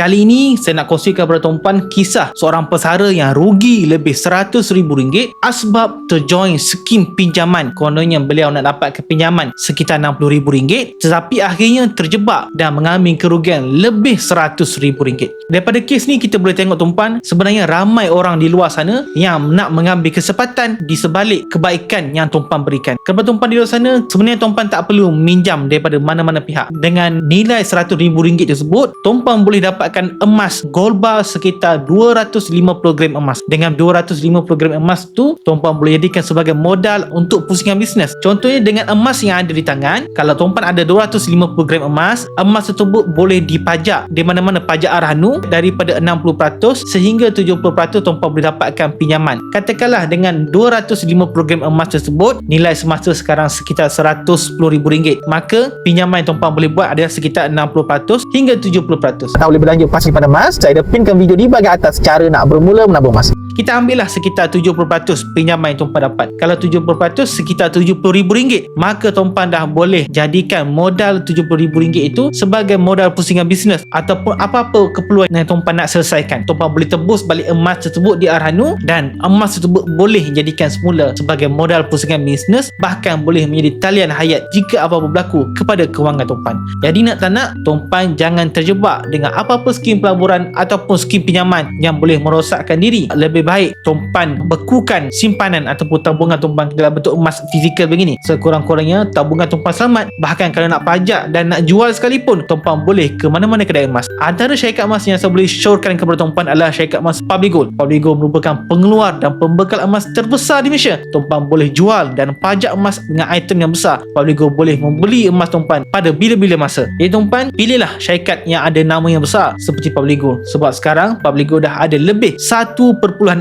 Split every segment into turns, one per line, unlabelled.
Kali ini saya nak kongsikan kepada tuan-puan kisah seorang pesara yang rugi lebih RM100,000 asbab terjoin skim pinjaman. Kononnya beliau nak dapat pinjaman sekitar RM60,000 tetapi akhirnya terjebak dan mengalami kerugian lebih RM100,000. Daripada kes ni kita boleh tengok tuan-puan, sebenarnya ramai orang di luar sana yang nak mengambil kesempatan di sebalik kebaikan yang tuan-puan berikan. Kepada tuan-puan di luar sana, sebenarnya tuan-puan tak perlu minjam daripada mana-mana pihak. Dengan nilai RM100,000 tersebut, tuan-puan boleh dapatkan emas gold bar sekitar 250 gram emas. Dengan 250 gram emas tu, tuan-puan boleh jadikan sebagai modal untuk pusingan bisnes. Contohnya dengan emas yang ada di tangan, kalau tuan-puan ada 250 gram emas, emas tersebut boleh dipajak di mana-mana pajak Arhanu daripada 60% sehingga 70% tuan-puan boleh dapatkan pinjaman. Katakanlah dengan 250 gram emas tersebut, nilai semasa sekarang sekitar RM110,000, maka pinjaman yang tuan-puan boleh buat adalah sekitar 60% hingga 70%.
Tak boleh berlanjut pasti pada emas, saya ada pinkan video di bahagian atas cara nak bermula menabung emas.
Kita ambillah sekitar 70% pinjaman yang tuan-puan dapat. Kalau 70% sekitar RM70,000, maka tuan-puan dah boleh jadikan modal RM70,000 itu sebagai modal pusingan bisnes ataupun apa-apa keperluan yang tuan-puan nak selesaikan. Tuan-puan boleh tebus balik emas tersebut di Arhanu dan emas tersebut boleh jadikan semula sebagai modal pusingan bisnes, bahkan boleh menjadi talian hayat jika apa-apa berlaku kepada kewangan tuan-puan. Jadi nak tak nak, tuan-puan jangan terjebak dengan apa-apa skim pelaburan ataupun skim pinjaman yang boleh merosakkan diri. Lebih baik tuan-puan bekukan simpanan ataupun tabungan tuan-puan dalam bentuk emas fizikal begini. Sekurang-kurangnya tabungan tuan-puan selamat. Bahkan kalau nak pajak dan nak jual sekalipun, tuan-puan boleh ke mana-mana kedai emas. Antara syarikat emas yang saya boleh syorkan kepada tuan-puan adalah syarikat emas Public Gold. Public Gold merupakan pengeluar dan pembekal emas terbesar di Malaysia. Tuan-puan boleh jual dan pajak emas dengan item yang besar. Public Gold boleh membeli emas tuan-puan pada bila-bila masa. Jadi tuan-puan, pilihlah syarikat yang ada nama yang besar seperti Public Gold. Sebab sekarang Public Gold dah ada lebih 1.6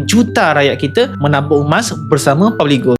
juta rakyat kita menabung emas bersama Public Gold.